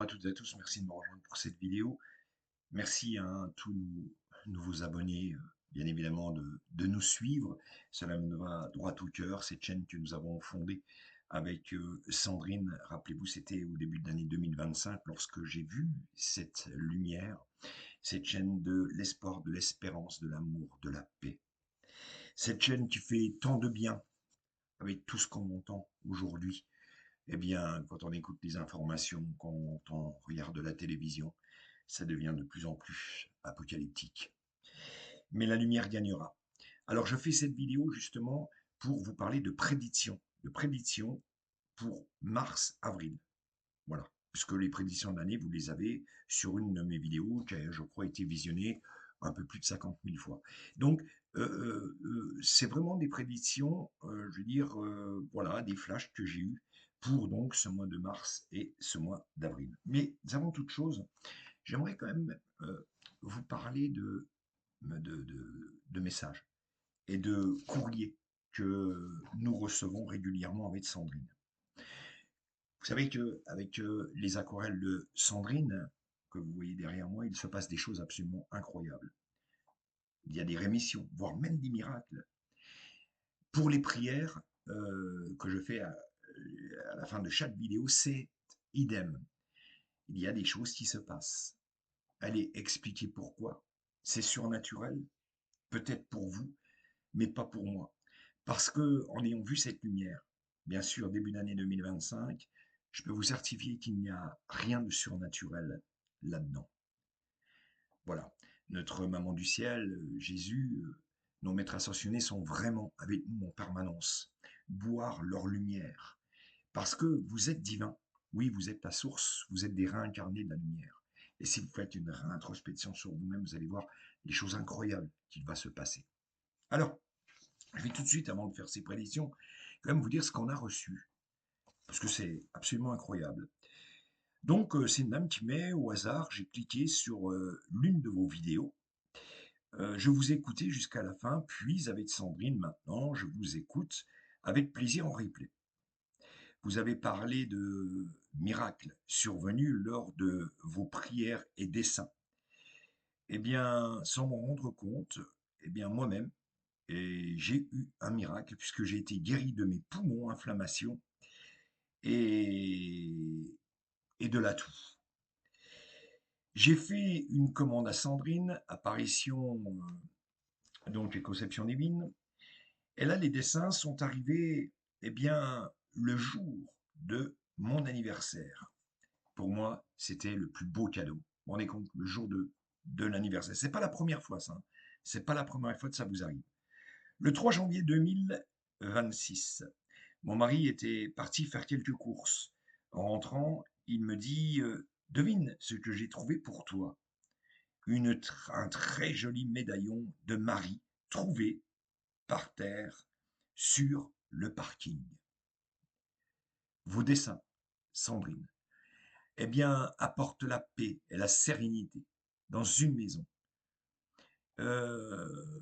À toutes et à tous, merci de me rejoindre pour cette vidéo. Merci à tous nos nouveaux abonnés, bien évidemment, de nous suivre. Cela me va droit au cœur. Cette chaîne que nous avons fondée avec Sandrine, rappelez-vous, c'était au début de l'année 2025, lorsque j'ai vu cette lumière, cette chaîne de l'espoir, de l'espérance, de l'amour, de la paix. Cette chaîne qui fait tant de bien avec tout ce qu'on entend aujourd'hui. Eh bien, quand on écoute les informations, quand on regarde la télévision, ça devient de plus en plus apocalyptique. Mais la lumière gagnera. Alors, je fais cette vidéo justement pour vous parler de prédictions pour mars-avril. Voilà, puisque les prédictions de l'année, vous les avez sur une de mes vidéos qui a, je crois, été visionnée un peu plus de 50 000 fois. Donc, c'est vraiment des prédictions, je veux dire, voilà, des flashs que j'ai eus pour donc ce mois de mars et ce mois d'avril. Mais avant toute chose, j'aimerais quand même vous parler de messages et de courriers que nous recevons régulièrement avec Sandrine. Vous savez qu'avec les aquarelles de Sandrine, que vous voyez derrière moi, il se passe des choses absolument incroyables. Il y a des rémissions, voire même des miracles. Pour les prières que je fais à la fin de chaque vidéo, c'est idem. Il y a des choses qui se passent. Allez expliquer pourquoi. C'est surnaturel, peut-être pour vous, mais pas pour moi. Parce que en ayant vu cette lumière, bien sûr, début d'année 2025, je peux vous certifier qu'il n'y a rien de surnaturel là-dedans. Voilà. Notre maman du ciel, Jésus, nos maîtres ascensionnés sont vraiment avec nous en permanence. Boire leur lumière. Parce que vous êtes divin. Oui, vous êtes la source. Vous êtes des réincarnés de la lumière. Et si vous faites une réintrospection sur vous-même, vous allez voir les choses incroyables qui vont se passer. Alors, je vais tout de suite, avant de faire ces prédictions, quand même vous dire ce qu'on a reçu. Parce que c'est absolument incroyable. Donc, c'est une dame qui met au hasard, j'ai cliqué sur l'une de vos vidéos. Je vous ai écouté jusqu'à la fin, puis avec Sandrine, maintenant, je vous écoute avec plaisir en replay. Vous avez parlé de miracles survenus lors de vos prières et desseins. Eh bien, sans m'en rendre compte, eh bien, moi-même, j'ai eu un miracle puisque j'ai été guéri de mes poumons, inflammation et, et de la toux. J'ai fait une commande à Sandrine, apparition, donc les conceptions divines. Et là, les dessins sont arrivés, eh bien, le jour de mon anniversaire. Pour moi, c'était le plus beau cadeau. Vous vous rendez compte, le jour de l'anniversaire. C'est pas la première fois, ça. C'est pas la première fois que ça vous arrive. Le 3 janvier 2026, mon mari était parti faire quelques courses. En rentrant, il me dit devine ce que j'ai trouvé pour toi. Un très joli médaillon de Marie trouvé par terre sur le parking. Vos dessins, Sandrine, eh bien, apportent la paix et la sérénité dans une maison. Euh,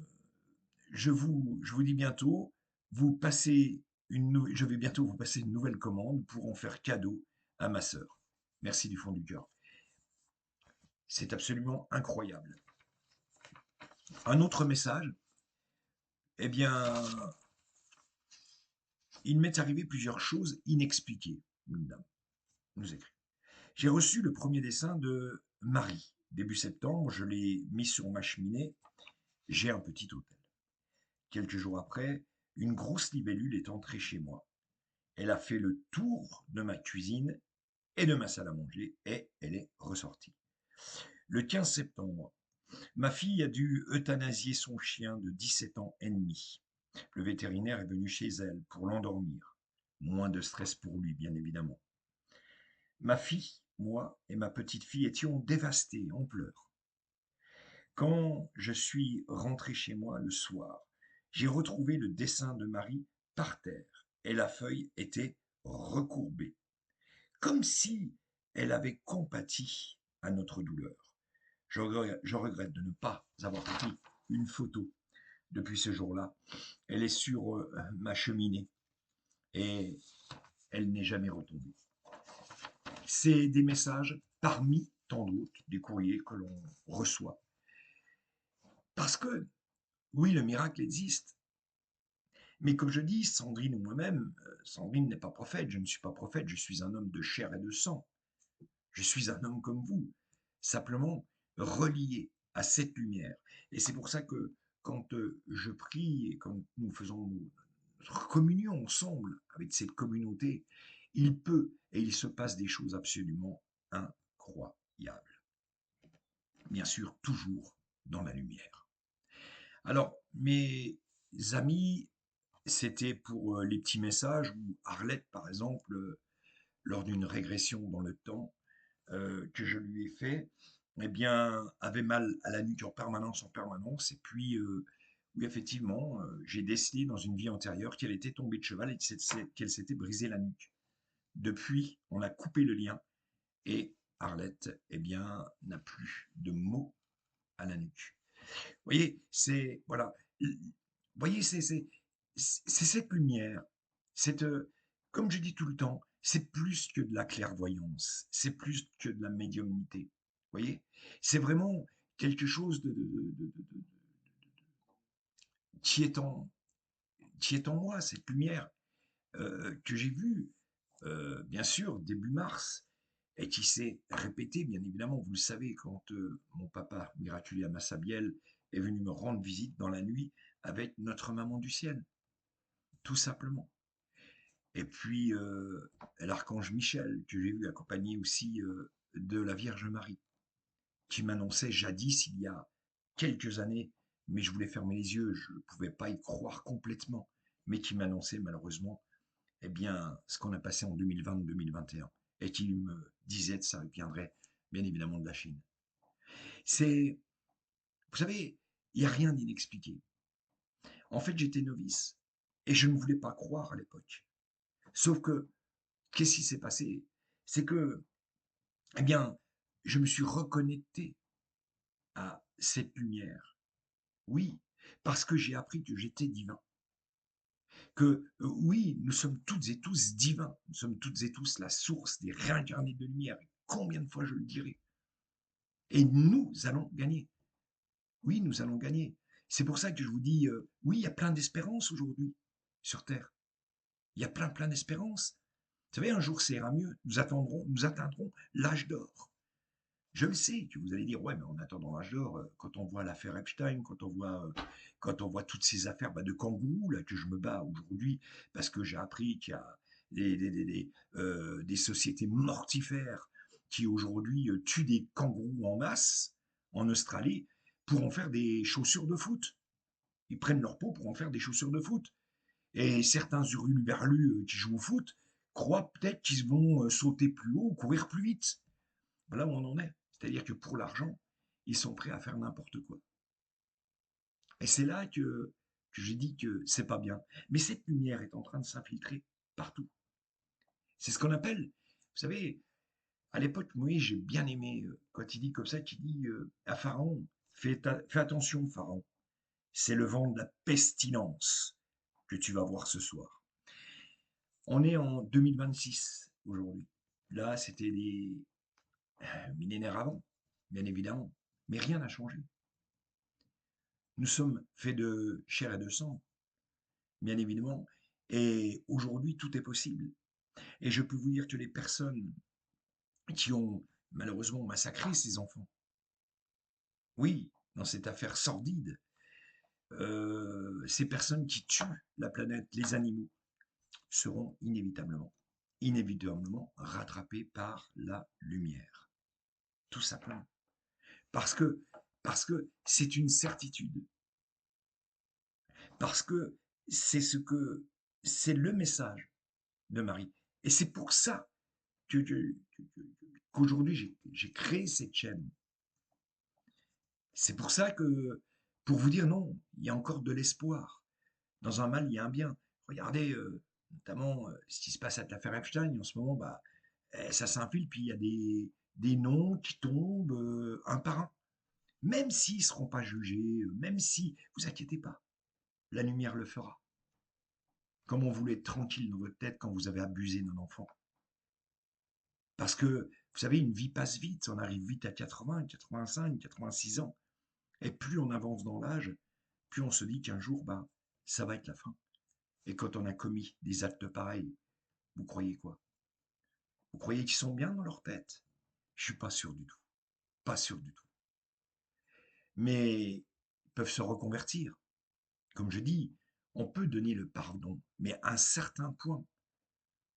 je vous dis bientôt, je vais bientôt vous passer une nouvelle commande pour en faire cadeau à ma sœur. Merci du fond du cœur. C'est absolument incroyable. Un autre message, eh bien, il m'est arrivé plusieurs choses inexpliquées. Une dame nous écrit. J'ai reçu le premier dessin de Marie. Début septembre, je l'ai mis sur ma cheminée. J'ai un petit hôtel. Quelques jours après, une grosse libellule est entrée chez moi. Elle a fait le tour de ma cuisine et de ma salle à manger et elle est ressortie. Le 15 septembre, ma fille a dû euthanasier son chien de 17 ans et demi. Le vétérinaire est venu chez elle pour l'endormir. Moins de stress pour lui, bien évidemment. Ma fille, moi et ma petite fille étions dévastés, en pleurs. Quand je suis rentré chez moi le soir, j'ai retrouvé le dessin de Marie par terre et la feuille était recourbée, comme si elle avait compati à notre douleur. Je regrette de ne pas avoir pris une photo depuis ce jour-là. Elle est sur ma cheminée et elle n'est jamais retombée. C'est des messages parmi tant d'autres, des courriers que l'on reçoit. Parce que, oui, le miracle existe, mais comme je dis, Sandrine ou moi-même, Sandrine n'est pas prophète, je ne suis pas prophète, je suis un homme de chair et de sang. Je suis un homme comme vous, simplement relié à cette lumière. Et c'est pour ça que quand je prie et quand nous faisons notre communion ensemble avec cette communauté, il peut et il se passe des choses absolument incroyables. Bien sûr, toujours dans la lumière. Alors, mes amis, c'était pour les petits messages où Arlette, par exemple, lors d'une régression dans le temps, que je lui ai fait, eh bien, avait mal à la nuque en permanence. Et puis, oui, effectivement, j'ai décelé dans une vie antérieure qu'elle était tombée de cheval et qu'elle s'était brisé la nuque. Depuis, on a coupé le lien et Arlette, eh bien, n'a plus de mots à la nuque. Vous voyez, c'est voilà. Vous voyez, c'est cette lumière. C'est comme je dis tout le temps, c'est plus que de la clairvoyance. C'est plus que de la médiumnité. Vous voyez, c'est vraiment quelque chose qui est en qui est en moi, cette lumière que j'ai vue, bien sûr, début mars, et qui s'est répétée, bien évidemment. Vous le savez, quand mon papa, miraculé à Massabielle, est venu me rendre visite dans la nuit avec notre maman du ciel, tout simplement. Et puis l'archange Michel, que j'ai vu accompagné aussi de la Vierge Marie, qui m'annonçait jadis, il y a quelques années, mais je voulais fermer les yeux, je ne pouvais pas y croire complètement, mais qui m'annonçait malheureusement eh bien, ce qu'on a passé en 2020-2021, et qui me disait que ça viendrait bien évidemment de la Chine. C'est, vous savez, il n'y a rien d'inexpliqué. En fait, j'étais novice, et je ne voulais pas croire à l'époque. Sauf que, qu'est-ce qui s'est passé? C'est que, eh bien, je me suis reconnecté à cette lumière. Oui, parce que j'ai appris que j'étais divin. Que oui, nous sommes toutes et tous divins. Nous sommes toutes et tous la source des réincarnés de lumière. Combien de fois je le dirai? Et nous allons gagner. Oui, nous allons gagner. C'est pour ça que je vous dis, oui, il y a plein d'espérances aujourd'hui sur Terre. Il y a plein d'espérances. Vous savez, un jour, ça ira mieux. Nous atteindrons l'âge d'or. Je le sais que vous allez dire, ouais, mais en attendant l'âge d'or, quand on voit l'affaire Epstein, quand on voit toutes ces affaires de kangourous là que je me bats aujourd'hui, parce que j'ai appris qu'il y a des sociétés mortifères qui aujourd'hui tuent des kangourous en masse en Australie pour en faire des chaussures de foot. Ils prennent leur peau pour en faire des chaussures de foot. Et certains hurluberlus qui jouent au foot croient peut-être qu'ils vont sauter plus haut ou courir plus vite. Voilà où on en est. C'est-à-dire que pour l'argent, ils sont prêts à faire n'importe quoi. Et c'est là que j'ai dit que c'est pas bien. Mais cette lumière est en train de s'infiltrer partout. C'est ce qu'on appelle, vous savez, à l'époque, Moïse, j'ai bien aimé quand il dit comme ça, qu'il dit à Pharaon, fais attention, Pharaon, c'est le vent de la pestilence que tu vas voir ce soir. On est en 2026 aujourd'hui. Là, c'était des millénaires avant, bien évidemment. Mais rien n'a changé. Nous sommes faits de chair et de sang, bien évidemment. Et aujourd'hui, tout est possible. Et je peux vous dire que les personnes qui ont malheureusement massacré ces enfants, oui, dans cette affaire sordide, ces personnes qui tuent la planète, les animaux, seront inévitablement rattrapées par la lumière. Tout simplement. Parce que, parce que c'est une certitude. Parce que c'est ce que c'est le message de Marie. Et c'est pour ça qu'aujourd'hui j'ai créé cette chaîne. C'est pour ça que, pour vous dire non, il y a encore de l'espoir. Dans un mal, il y a un bien. Regardez notamment ce qui se passe avec l'affaire Epstein en ce moment, bah, ça s'infile, puis il y a des noms qui tombent un par un. Même s'ils ne seront pas jugés, même si, vous inquiétez pas, la lumière le fera. Comme on voulait être tranquille dans votre tête quand vous avez abusé d'un enfant. Parce que, vous savez, une vie passe vite, on arrive vite à 80, 85, 86 ans. Et plus on avance dans l'âge, plus on se dit qu'un jour, bah, ça va être la fin. Et quand on a commis des actes pareils, vous croyez quoi? Vous croyez qu'ils sont bien dans leur tête? Je suis pas sûr du tout. Pas sûr du tout. Mais ils peuvent se reconvertir. Comme je dis, on peut donner le pardon, mais à un certain point,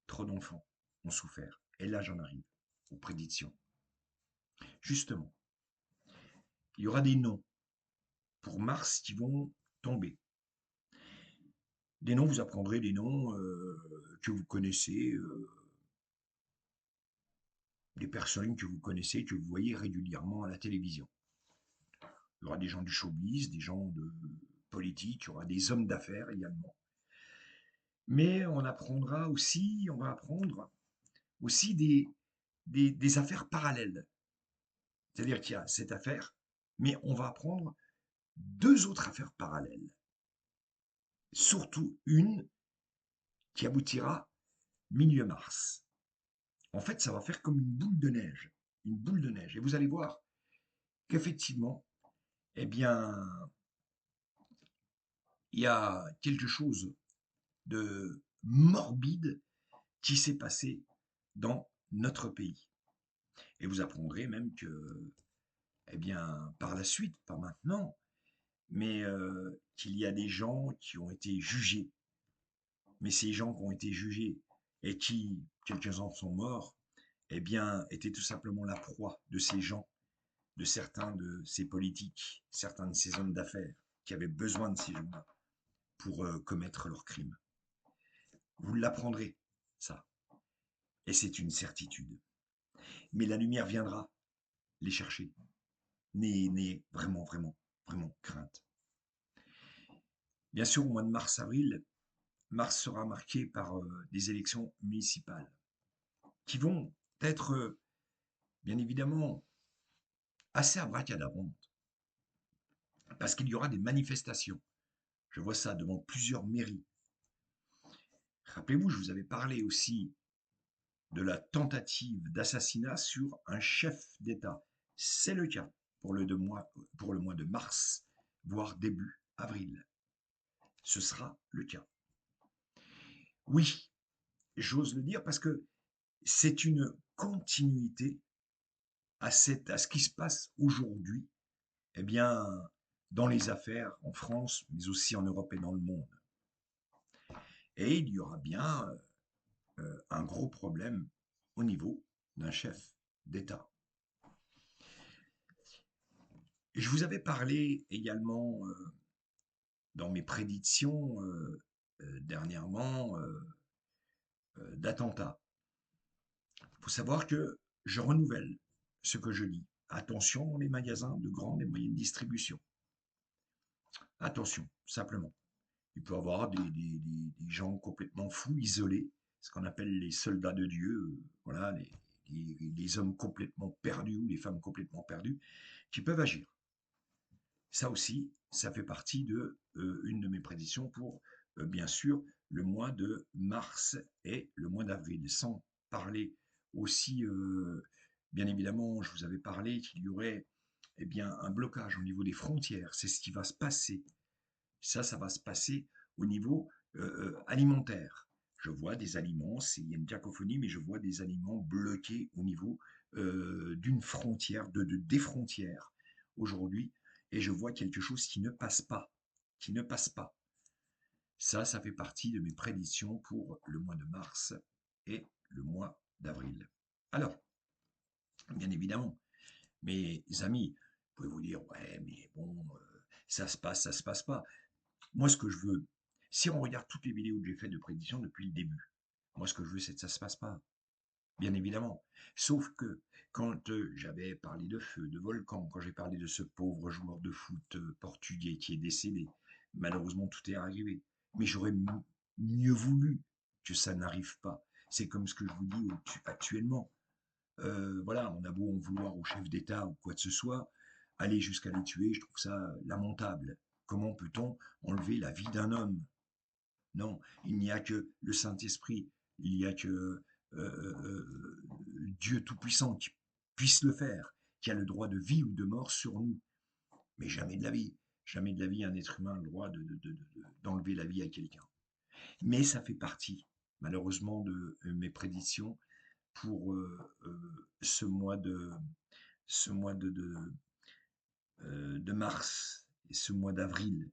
trop d'enfants ont souffert. Et là, j'en arrive aux prédictions. Justement, il y aura des noms pour Mars qui vont tomber. Des noms, vous apprendrez des noms que vous connaissez, des personnes que vous connaissez, que vous voyez régulièrement à la télévision. Il y aura des gens du showbiz, des gens de politique, il y aura des hommes d'affaires également. Mais on apprendra aussi, on va apprendre aussi des affaires parallèles. C'est-à-dire qu'il y a cette affaire, mais on va apprendre deux autres affaires parallèles. Surtout une qui aboutira milieu mars. En fait, ça va faire comme une boule de neige. Une boule de neige. Et vous allez voir qu'effectivement, eh bien, il y a quelque chose de morbide qui s'est passé dans notre pays. Et vous apprendrez même que, eh bien, par la suite, pas maintenant, mais qu'il y a des gens qui ont été jugés. Mais ces gens qui ont été jugés et qui, quelques-uns sont morts, eh bien, étaient tout simplement la proie de ces gens, de certains de ces politiques, certains de ces hommes d'affaires qui avaient besoin de ces gens-là pour commettre leurs crimes. Vous l'apprendrez, ça. Et c'est une certitude. Mais la lumière viendra les chercher. N'ayez vraiment, vraiment, vraiment crainte. Bien sûr, au mois de mars-avril, mars sera marqué par des élections municipales qui vont être, bien évidemment, assez abracadabrantes, parce qu'il y aura des manifestations. Je vois ça devant plusieurs mairies. Rappelez-vous, je vous avais parlé aussi de la tentative d'assassinat sur un chef d'État. C'est le cas pour pour le mois de mars, voire début avril. Ce sera le cas. Oui, j'ose le dire parce que c'est une continuité à ce qui se passe aujourd'hui, eh bien, dans les affaires en France, mais aussi en Europe et dans le monde. Et il y aura bien un gros problème au niveau d'un chef d'État. Je vous avais parlé également dans mes prédictions dernièrement d'attentats. Il faut savoir que je renouvelle ce que je dis. Attention dans les magasins de grande et moyenne distribution. Attention, simplement. Il peut y avoir des gens complètement fous, isolés, ce qu'on appelle les soldats de Dieu, voilà, les hommes complètement perdus ou les femmes complètement perdues, qui peuvent agir. Ça aussi, ça fait partie de une de mes prédictions pour, bien sûr, le mois de mars et le mois d'avril. Sans parler aussi, bien évidemment, je vous avais parlé qu'il y aurait eh bien, un blocage au niveau des frontières. C'est ce qui va se passer. Ça va se passer au niveau alimentaire. Je vois des aliments, il y a une cacophonie, mais je vois des aliments bloqués au niveau d'une frontière, des frontières aujourd'hui, et je vois quelque chose qui ne passe pas, qui ne passe pas. Ça fait partie de mes prédictions pour le mois de mars et le mois d'avril. Alors, bien évidemment, mes amis, vous pouvez vous dire, ouais, mais bon, ça se passe pas. Moi, ce que je veux, si on regarde toutes les vidéos que j'ai faites de prédiction depuis le début, moi, ce que je veux, c'est que ça ne se passe pas. Bien évidemment. Sauf que quand j'avais parlé de feu, de volcan, quand j'ai parlé de ce pauvre joueur de foot portugais qui est décédé, malheureusement, tout est arrivé. Mais j'aurais mieux voulu que ça n'arrive pas. C'est comme ce que je vous dis actuellement. Voilà, on a beau en vouloir au chef d'État ou quoi que ce soit, aller jusqu'à les tuer, je trouve ça lamentable. Comment peut-on enlever la vie d'un homme? Non, il n'y a que le Saint-Esprit, il n'y a que Dieu Tout-Puissant qui puisse le faire, qui a le droit de vie ou de mort sur nous. Mais jamais de la vie. Jamais de la vie, un être humain a le droit d'enlever la vie à quelqu'un. Mais ça fait partie, malheureusement, de mes prédictions pour ce mois de mars et ce mois d'avril.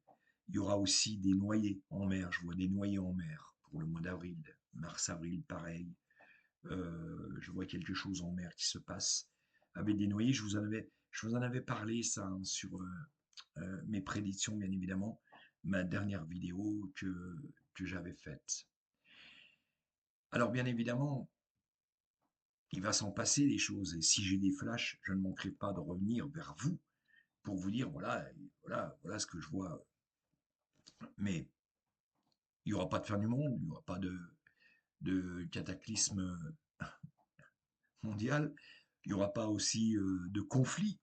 Il y aura aussi des noyés en mer. Je vois des noyés en mer pour le mois d'avril. Mars-avril, pareil. Je vois quelque chose en mer qui se passe avec des noyés. Je vous en avais parlé, ça, hein, sur mes prédictions, bien évidemment. Ma dernière vidéo que j'avais faite. Alors, bien évidemment, il va s'en passer des choses. Et si j'ai des flashs, je ne manquerai pas de revenir vers vous pour vous dire, voilà ce que je vois. Mais il n'y aura pas de fin du monde, il n'y aura pas de cataclysme mondial, il n'y aura pas aussi de conflit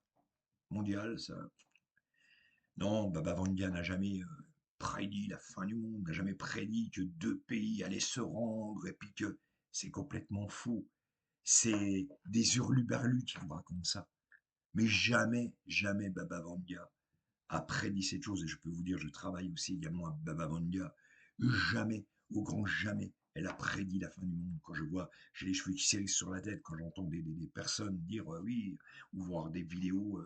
mondial. Ça. Non, Baba Vanga n'a jamais prédit la fin du monde, n'a jamais prédit que deux pays allaient se rendre, et puis que c'est complètement faux. C'est des hurluberlus qui vous racontent ça. Mais jamais, jamais Baba Vanga a prédit cette chose. Et je peux vous dire, je travaille aussi également à Baba Vanga. Jamais, au grand jamais, elle a prédit la fin du monde. Quand je vois, j'ai les cheveux qui s'érissent sur la tête, quand j'entends des personnes dire oui, ou voir des vidéos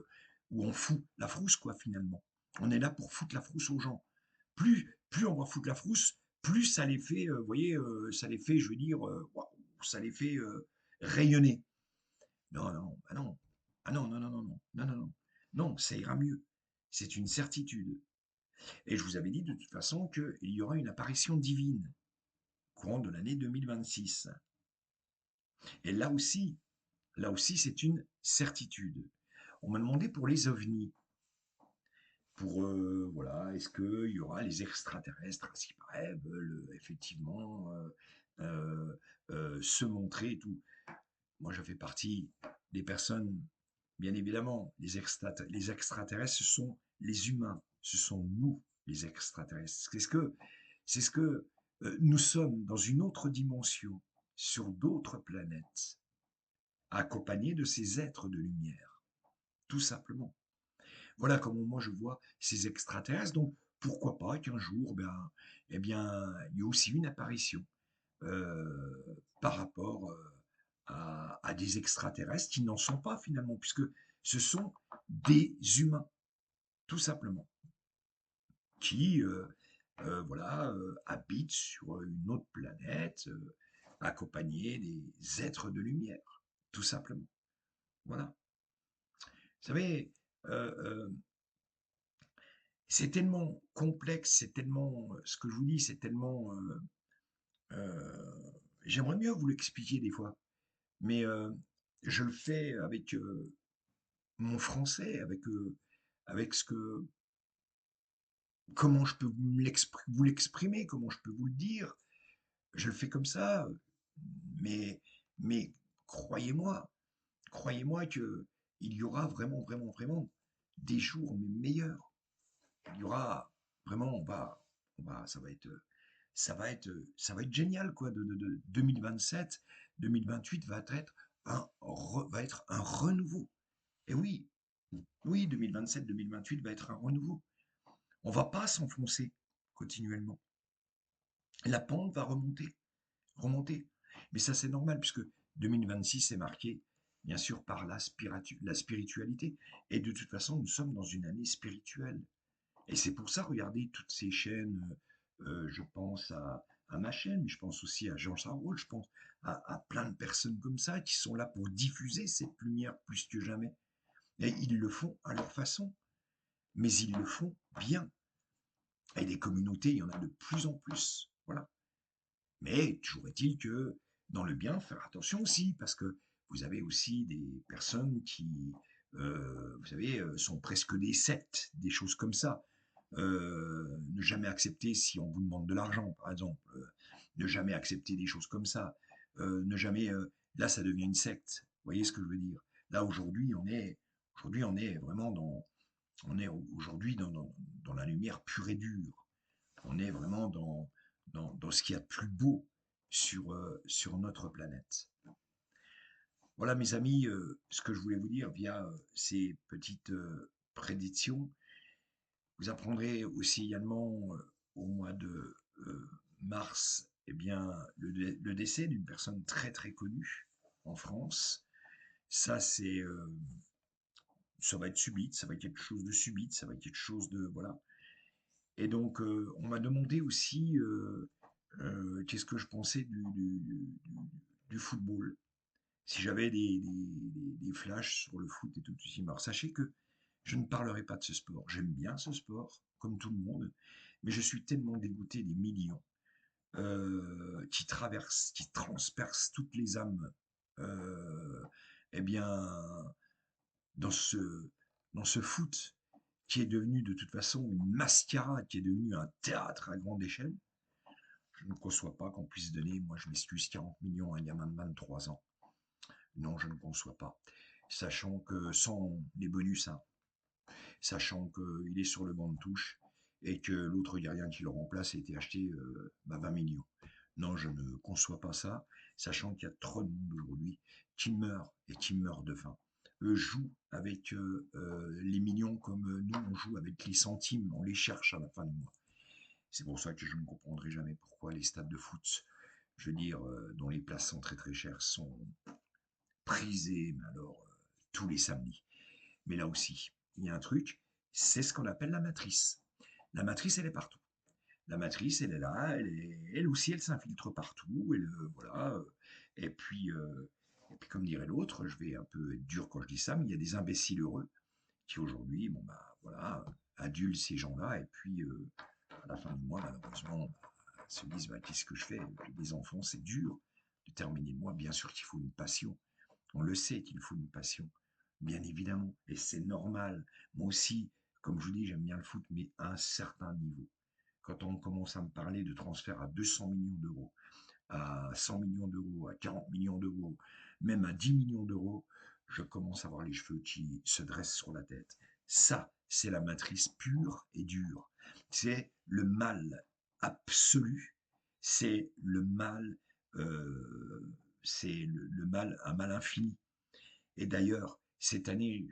où on fout la frousse, quoi, finalement. On est là pour foutre la frousse aux gens. Plus on va foutre la frousse, plus ça les fait, vous voyez, ça les fait, je veux dire, waouh, ça les fait rayonner. Non, non, bah non. Ah non, non, non, non, non, non, non, non. Non, ça ira mieux. C'est une certitude. Et je vous avais dit de toute façon qu'il y aura une apparition divine courant de l'année 2026. Et là aussi, c'est une certitude. On m'a demandé pour les ovnis, pour, voilà, est-ce qu'il y aura les extraterrestres, à ce qui paraît, veulent effectivement se montrer et tout. Moi, je fais partie des personnes, bien évidemment, les extraterrestres, ce sont les humains, ce sont nous, les extraterrestres. C'est ce que nous sommes dans une autre dimension, sur d'autres planètes, accompagnés de ces êtres de lumière, tout simplement. Voilà comment moi je vois ces extraterrestres. Donc, pourquoi pas qu'un jour, ben, eh bien, il y a aussi une apparition par rapport à des extraterrestres qui n'en sont pas finalement, puisque ce sont des humains, tout simplement, qui voilà, habitent sur une autre planète, accompagnés des êtres de lumière, tout simplement. Voilà. Vous savez, euh, euh, c'est tellement complexe, c'est tellement, ce que je vous dis, c'est tellement... j'aimerais mieux vous l'expliquer des fois, mais je le fais avec mon français, avec ce que, comment je peux vous l'exprimer, comment je peux vous le dire. Je le fais comme ça, mais, mais croyez-moi, croyez-moi que il y aura vraiment, vraiment, vraiment des jours meilleurs. Il y aura vraiment, ça va être génial, quoi. 2027, 2028 va être un renouveau. Et oui, oui, 2027, 2028 va être un renouveau. On va pas s'enfoncer continuellement. La pente va remonter, remonter. Mais ça, c'est normal, puisque 2026 est marqué, bien sûr, par la spiritualité. Et de toute façon, nous sommes dans une année spirituelle. Et c'est pour ça, regardez toutes ces chaînes, je pense à ma chaîne, mais je pense aussi à Jean Charles, je pense à plein de personnes comme ça qui sont là pour diffuser cette lumière plus que jamais. Et ils le font à leur façon, mais ils le font bien. Et des communautés, il y en a de plus en plus. Voilà. Mais toujours est-il que dans le bien, faire attention aussi, parce que vous avez aussi des personnes qui, vous savez, sont presque des sectes, des choses comme ça. Ne jamais accepter si on vous demande de l'argent, par exemple. Ne jamais accepter des choses comme ça. Ne jamais, là, ça devient une secte. Vous voyez ce que je veux dire? Là, aujourd'hui, on est vraiment on est aujourd'hui dans la lumière pure et dure. On est vraiment dans ce qu'il y a de plus beau sur notre planète. Voilà, mes amis, ce que je voulais vous dire via ces petites prédictions. Vous apprendrez aussi également au mois de mars, eh bien, le décès d'une personne très très connue en France. Ça, ça va être subite, ça va être quelque chose de subite, ça va être quelque chose de, voilà. Et donc, on m'a demandé aussi qu'est-ce que je pensais du football. Si j'avais des flashs sur le foot et tout ceci. Alors, sachez que je ne parlerai pas de ce sport. J'aime bien ce sport, comme tout le monde, mais je suis tellement dégoûté des millions qui traversent, qui transpercent toutes les âmes, euh, eh bien, dans ce foot qui est devenu de toute façon une mascarade, qui est devenu un théâtre à grande échelle. Je ne conçois pas qu'on puisse donner, moi je m'excuse, 40 millions à un gamin de 23 ans. Non, je ne conçois pas. Sachant que sans les bonus, hein, sachant qu'il est sur le banc de touche et que l'autre gardien qui le remplace a été acheté 20 millions. Non, je ne conçois pas ça, sachant qu'il y a trop de monde aujourd'hui qui meurt et qui meurt de faim. Eux jouent avec les millions comme nous, on joue avec les centimes, on les cherche à la fin du mois. C'est pour ça que je ne comprendrai jamais pourquoi les stades de foot, je veux dire, dont les places sont très très chères, sont prisées, mais alors, tous les samedis. Mais là aussi, il y a un truc, c'est ce qu'on appelle la matrice. La matrice, elle est partout. La matrice, elle est là, elle aussi, elle s'infiltre partout. Voilà. Et puis, comme dirait l'autre, je vais un peu être dur quand je dis ça, mais il y a des imbéciles heureux qui aujourd'hui, bon bah voilà, adulent ces gens-là, et puis à la fin du mois, malheureusement, se disent bah, qu'est-ce que je fais? J'ai des enfants, c'est dur de terminer le mois. Bien sûr qu'il faut une passion. On le sait qu'il faut une passion, bien évidemment, et c'est normal. Moi aussi, comme je vous dis, j'aime bien le foot, mais à un certain niveau. Quand on commence à me parler de transfert à 200 millions d'euros, à 100 millions d'euros, à 40 millions d'euros, même à 10 millions d'euros, je commence à avoir les cheveux qui se dressent sur la tête. Ça, c'est la matrice pure et dure. C'est le mal absolu. C'est le mal, c'est le mal, un mal infini. Et d'ailleurs, cette année,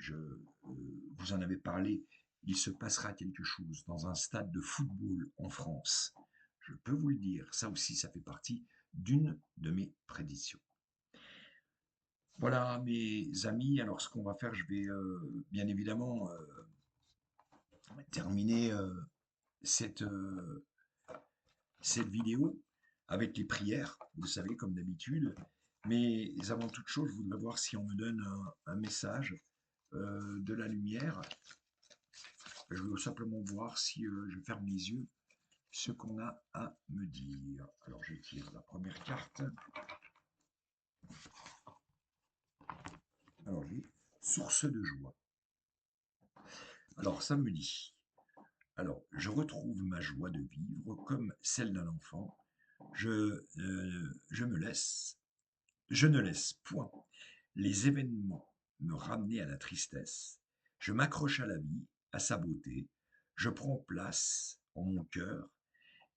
vous en avez parlé, il se passera quelque chose dans un stade de football en France. Je peux vous le dire, ça aussi, ça fait partie d'une de mes prédictions. Voilà, mes amis, alors ce qu'on va faire, je vais bien évidemment terminer cette vidéo avec les prières, vous savez, comme d'habitude. Mais avant toute chose, je voudrais voir si on me donne un message de la lumière. Je veux simplement voir si je ferme les yeux, ce qu'on a à me dire. Alors je tire la première carte. Alors j'ai source de joie. Alors ça me dit. Alors je retrouve ma joie de vivre comme celle d'un enfant. Je me laisse. Je ne laisse point les événements me ramener à la tristesse. Je m'accroche à la vie, à sa beauté. Je prends place en mon cœur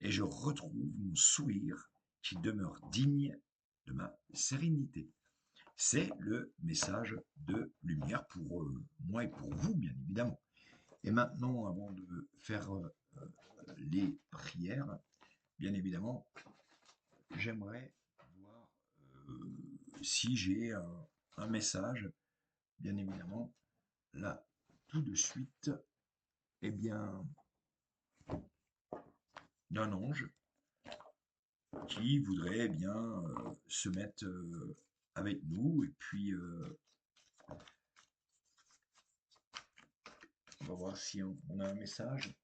et je retrouve mon sourire qui demeure digne de ma sérénité. C'est le message de lumière pour moi et pour vous, bien évidemment. Et maintenant, avant de faire les prières, bien évidemment, j'aimerais voir si j'ai un message, bien évidemment, là, tout de suite, eh bien, d'un ange qui voudrait eh bien se mettre avec nous. Et puis, on va voir si on a un message.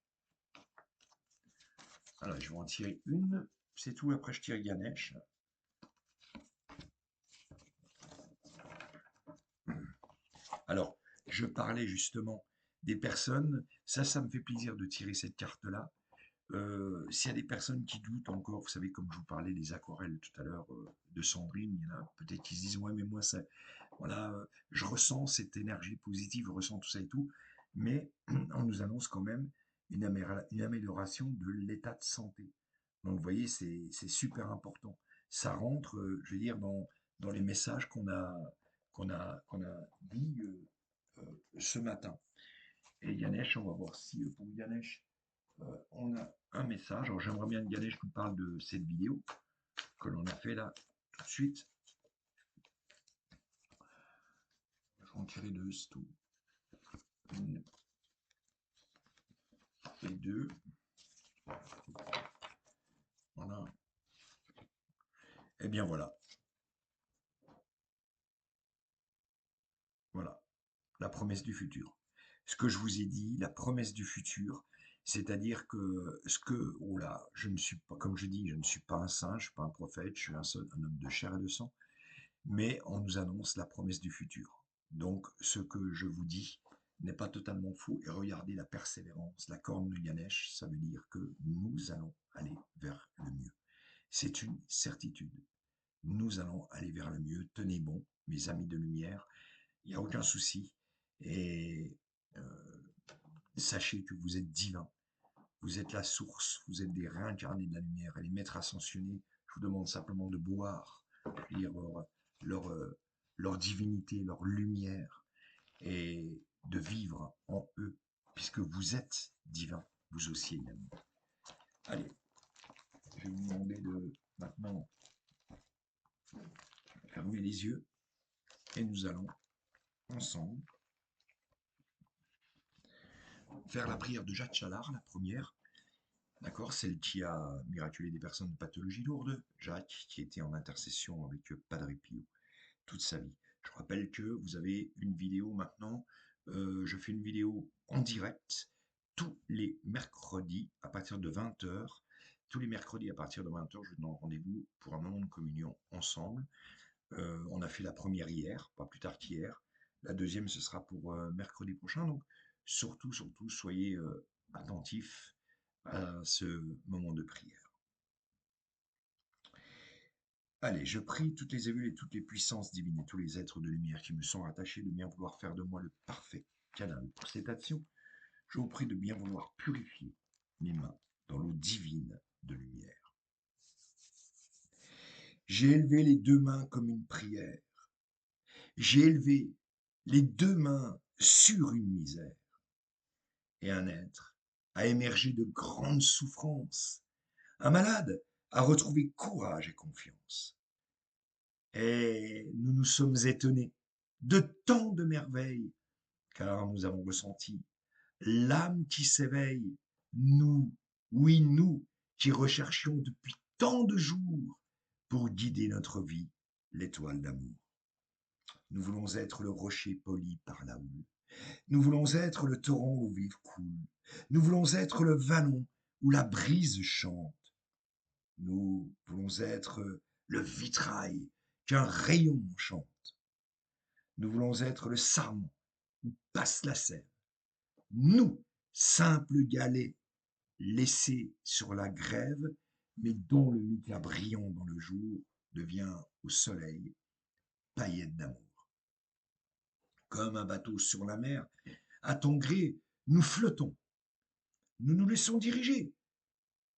Alors, je vais en tirer une. C'est tout. Après, je tire Ganesh. Alors, je parlais justement des personnes. Ça me fait plaisir de tirer cette carte-là. S'il y a des personnes qui doutent encore, vous savez, comme je vous parlais des aquarelles tout à l'heure de Sandrine, il y en a peut-être qui se disent ouais, mais moi, ça, voilà, je ressens cette énergie positive, je ressens tout ça et tout, mais on nous annonce quand même une amélioration de l'état de santé. Donc, vous voyez, c'est super important. Ça rentre, je veux dire, dans les messages qu'on a dit ce matin. Et Ganesh, on va voir si pour Ganesh, on a un message. Alors j'aimerais bien que Ganesh nous parle de cette vidéo que l'on a fait là tout de suite. Je vais en tirer deux, c'est tout. Une et deux. Voilà. Et bien voilà. Voilà. La promesse du futur. Ce que je vous ai dit, la promesse du futur, c'est-à-dire que oh là, je ne suis pas, comme je dis, je ne suis pas un saint, je ne suis pas un prophète, je suis un homme de chair et de sang, mais on nous annonce la promesse du futur. Donc, ce que je vous dis n'est pas totalement faux, et regardez la persévérance, la corne de Ganesh, ça veut dire que nous allons aller vers le mieux. C'est une certitude. Nous allons aller vers le mieux. Tenez bon, mes amis de lumière, il n'y a aucun souci. Et sachez que vous êtes divins, vous êtes la source, vous êtes des réincarnés de la lumière. Et les maîtres ascensionnés, je vous demande simplement de boire leur, euh, leur divinité, leur lumière, et de vivre en eux, puisque vous êtes divins, vous aussi également. Allez, je vais vous demander de maintenant fermer les yeux, et nous allons ensemble faire la prière de Jacques Challard, la première, d'accord, celle qui a miraculé des personnes de pathologie lourde, Jacques, qui était en intercession avec Padre Pio toute sa vie. Je rappelle que vous avez une vidéo maintenant, je fais une vidéo en direct tous les mercredis à partir de 20 heures. Tous les mercredis à partir de 20 heures, je vous donne rendez-vous pour un moment de communion ensemble. On a fait la première hier, pas plus tard qu'hier. La deuxième, ce sera pour mercredi prochain. Donc, surtout, soyez attentifs à ce moment de prière. Allez, je prie toutes les évules et toutes les puissances divines et tous les êtres de lumière qui me sont rattachés de bien vouloir faire de moi le parfait canal pour cette action. Je vous prie de bien vouloir purifier mes mains dans l'eau divine de lumière. J'ai élevé les deux mains comme une prière. J'ai élevé les deux mains sur une misère. Et un être a émergé de grandes souffrances. Un malade a retrouvé courage et confiance. Et nous nous sommes étonnés de tant de merveilles, car nous avons ressenti l'âme qui s'éveille, nous, oui nous, qui recherchions depuis tant de jours pour guider notre vie, l'étoile d'amour. Nous voulons être le rocher poli par la houle. Nous voulons être le torrent où vive coule. Nous voulons être le vallon où la brise chante. Nous voulons être le vitrail qu'un rayon chante. Nous voulons être le sarment où passe la sève. Nous, simples galets laissés sur la grève, mais dont le mica brillant dans le jour devient au soleil paillette d'amour. Comme un bateau sur la mer, à ton gré, nous flottons. Nous nous laissons diriger,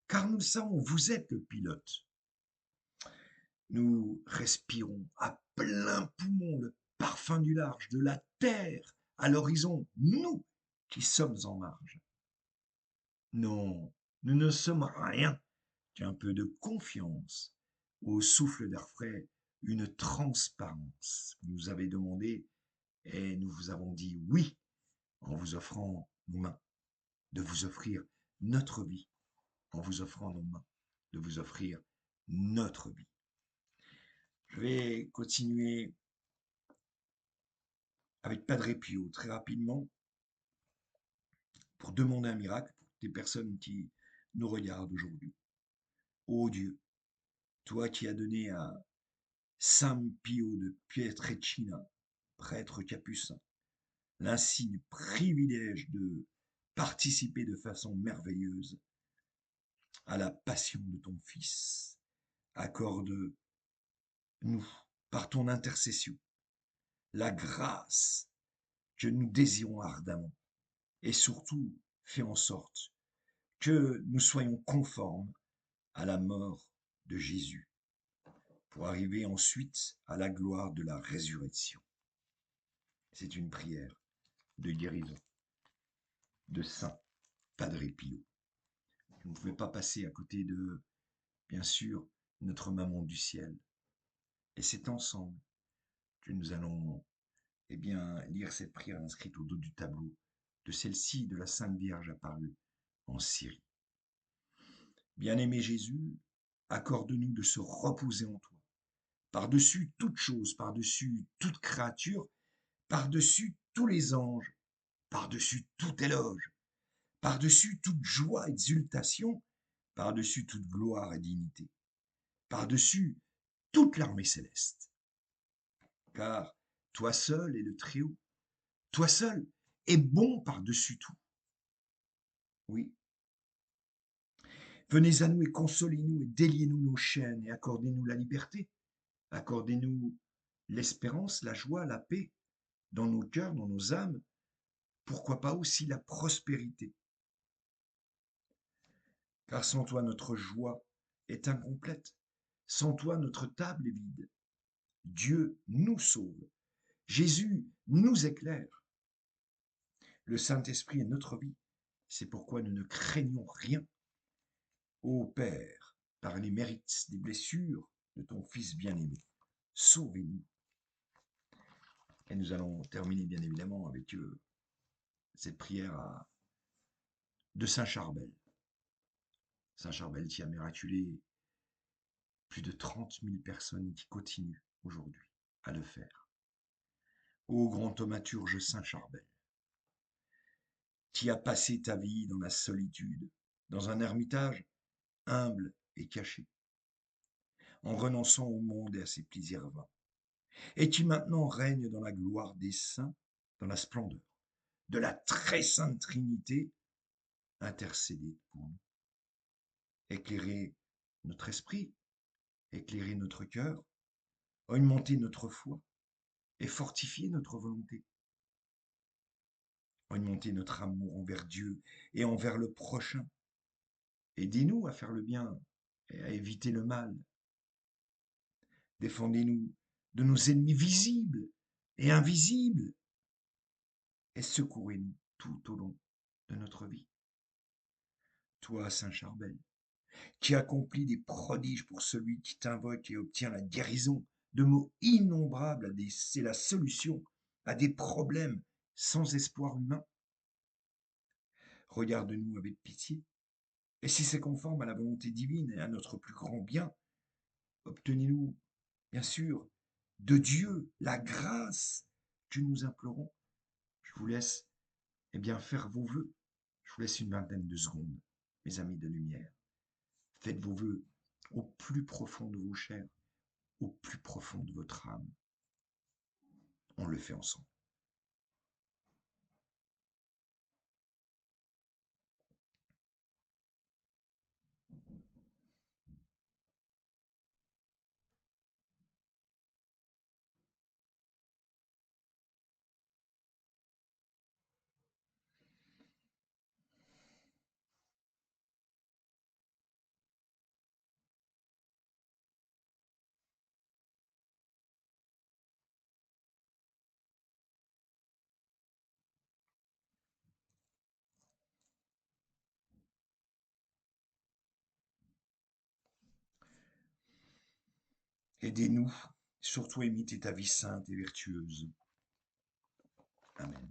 car nous le savons, vous êtes le pilote. Nous respirons à plein poumon le parfum du large, de la terre à l'horizon, nous qui sommes en marge. Non, nous ne sommes rien qu'un peu de confiance, au souffle d'air frais, une transparence. Vous nous avez demandé et nous vous avons dit oui en vous offrant nos mains, de vous offrir notre vie, en vous offrant nos mains, de vous offrir notre vie. Je vais continuer avec Padre Pio très rapidement pour demander un miracle pour des personnes qui nous regardent aujourd'hui. Ô Dieu, toi qui as donné à Saint Pio de Pietrelcina, prêtre capucin, l'insigne privilège de participer de façon merveilleuse à la passion de ton Fils, accorde-nous, par ton intercession, la grâce que nous désirons ardemment, et surtout fais en sorte que nous soyons conformes à la mort de Jésus, pour arriver ensuite à la gloire de la résurrection. C'est une prière de guérison de Saint Padre Pio. Vous ne pouvez pas passer à côté de, bien sûr, notre maman du ciel. Et c'est ensemble que nous allons, lire cette prière inscrite au dos du tableau de celle-ci de la Sainte Vierge apparue en Syrie. Bien-aimé Jésus, accorde-nous de se reposer en toi, par-dessus toute chose, par-dessus toute créature, par-dessus tous les anges, par-dessus tout éloge, par-dessus toute joie, exultation, par-dessus toute gloire et dignité, par-dessus toute l'armée céleste. Car toi seul es le Très-Haut, toi seul es bon par-dessus tout. Oui. Venez à nous et consolez-nous et déliez-nous nos chaînes et accordez-nous la liberté. Accordez-nous l'espérance, la joie, la paix dans nos cœurs, dans nos âmes. Pourquoi pas aussi la prospérité. Car sans toi, notre joie est incomplète. Sans toi, notre table est vide. Dieu nous sauve. Jésus nous éclaire. Le Saint-Esprit est notre vie. C'est pourquoi nous ne craignons rien. Ô Père, par les mérites des blessures de ton Fils bien-aimé, sauvez-nous. Et nous allons terminer bien évidemment avec cette prière de Saint Charbel. Saint Charbel qui a miraculé plus de 30 000 personnes qui continuent aujourd'hui à le faire. Ô grand thaumaturge Saint Charbel, qui a passé ta vie dans la solitude, dans un ermitage humble et caché, en renonçant au monde et à ses plaisirs vains, et qui maintenant règne dans la gloire des saints, dans la splendeur de la très sainte Trinité, intercédez pour nous. Éclairez notre esprit, éclairez notre cœur, augmentez notre foi et fortifiez notre volonté. Augmentez notre amour envers Dieu et envers le prochain. Aidez-nous à faire le bien et à éviter le mal. Défendez-nous de nos ennemis visibles et invisibles et secourez-nous tout au long de notre vie. Toi, Saint Charbel, qui accomplit des prodiges pour celui qui t'invoque et obtient la guérison de maux innombrables, c'est la solution à des problèmes sans espoir humain. Regarde-nous avec pitié, et si c'est conforme à la volonté divine et à notre plus grand bien, obtenez-nous, bien sûr, de Dieu la grâce que nous implorons. Je vous laisse faire vos vœux. Je vous laisse une vingtaine de secondes, mes amis de lumière. Faites vos vœux au plus profond de vos chairs, au plus profond de votre âme. On le fait ensemble. Aidez-nous, surtout à imiter ta vie sainte et vertueuse. Amen.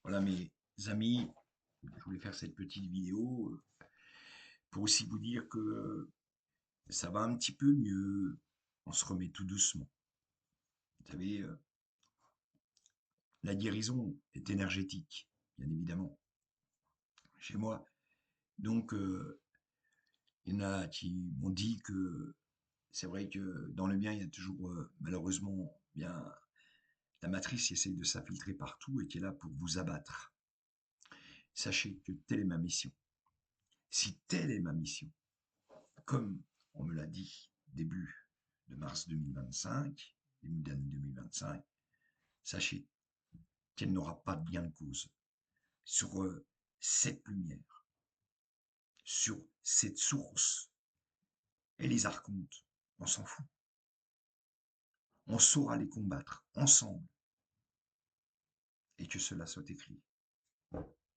Voilà mes amis, je voulais faire cette petite vidéo pour aussi vous dire que ça va un petit peu mieux. On se remet tout doucement. Vous savez, la guérison est énergétique, bien évidemment, chez moi. Donc, il y en a qui m'ont dit que c'est vrai que dans le bien, il y a toujours malheureusement bien la matrice qui essaye de s'infiltrer partout et qui est là pour vous abattre. Sachez que telle est ma mission. Si telle est ma mission, comme on me l'a dit début de mars 2025, début d'année 2025, sachez qu'elle n'aura pas de gain de cause sur cette lumière, sur cette source. Et les archontes, on s'en fout. On saura les combattre ensemble et que cela soit écrit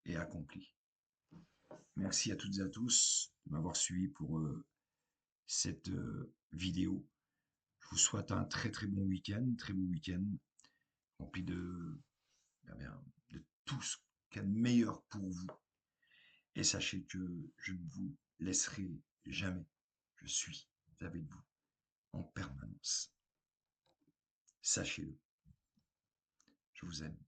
et accompli. Merci à toutes et à tous de m'avoir suivi pour cette vidéo. Je vous souhaite un très très bon week-end, très beau week-end, rempli eh bien, de tout ce qu'il y a de meilleur pour vous. Et sachez que je ne vous laisserai jamais. Je suis avec vous en permanence. Sachez-le. Je vous aime.